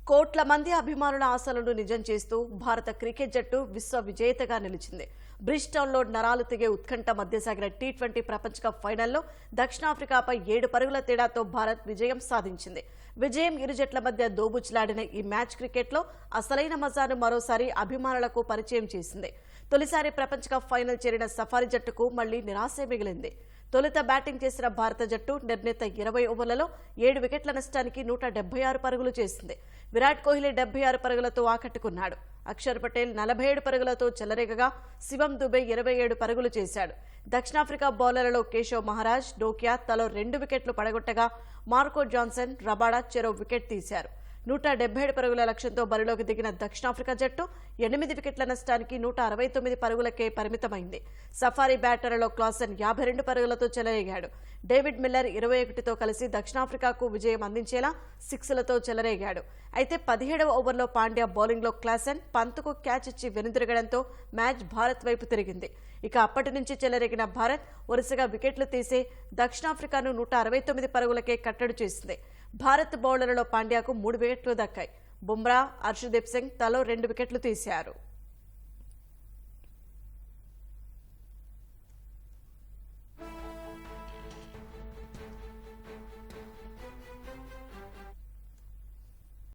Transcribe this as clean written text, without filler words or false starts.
కోట్ల మంది అభిమానుల ఆశలను నిజం చేస్తూ భారత క్రికెట్ జట్టు విశ్వ విజేతగా నిలిచింది. బ్రిస్టౌన్లో నరాలు తెగే ఉత్కంఠ మధ్య సాగిన టీ20 ప్రపంచ కప్ ఫైనల్లో దక్షిణాఫ్రికాపై 7 పరుగుల తేడాతో భారత్ విజయం సాధించింది. విజయం ఇరు జట్ల మధ్య దోబుచ్లాడిన ఈ మ్యాచ్ క్రికెట్లో అసలైన మజాను మరోసారి అభిమానులకు పరిచయం చేసింది. తొలిసారి ప్రపంచ కప్ ఫైనల్ చేరిన సఫారీ జట్టుకు మళ్లీ నిరాశే మిగిలింది. తొలుత బ్యాటింగ్ చేసిన భారత జట్టు నిర్ణీత 20 ఓవర్లలో 7 వికెట్ల నష్టానికి 176 పరుగులు చేసింది. విరాట్ కోహ్లీ 76 పరుగులతో ఆకట్టుకున్నాడు. అక్షర్ పటేల్ 47 పరుగులతో చెలరేగగా శివం దుబే 27 పరుగులు చేశాడు. దక్షిణాఫ్రికా బౌలర్లలో కేశవ్ మహారాజ్, డోకియా తలో 2 వికెట్లు పడగొట్టగా మార్కో జాన్సన్, రబాడా చెరో వికెట్ తీశారు. 177 పరుగుల లక్ష్యంతో బరిలోకి దిగిన దక్షిణాఫ్రికా జట్టు 8 వికెట్ల నష్టానికి 169 పరుగులకే పరిమితమైంది. సఫారీ బ్యాటర్లలో క్లాసెన్ 52 పరుగులతో చెలరేగాడు. డేవిడ్ మిల్లర్ 21తో కలిసి దక్షిణాఫ్రికాకు విజయం అందించేలా 6లతో చెలరేగాడు. అయితే 17వ ఓవర్లో పాండ్యా బౌలింగ్లో క్లాసెన్ పంత్కు క్యాచ్ ఇచ్చి వెనుదిరగడంతో మ్యాచ్ భారత్ వైపు తిరిగింది. ఇక అప్పటి నుంచి చెలరేగిన భారత్ వరుసగా వికెట్లు తీసి దక్షిణాఫ్రికాను 169 పరుగులకే కట్టడి చేసింది. భారత్ బౌలర్లలో పాండ్యాకు 3 వికెట్లు దక్కాయి. బుమ్రా, హర్షదీప్ సింగ్ తలో 2 వికెట్లు తీశారు.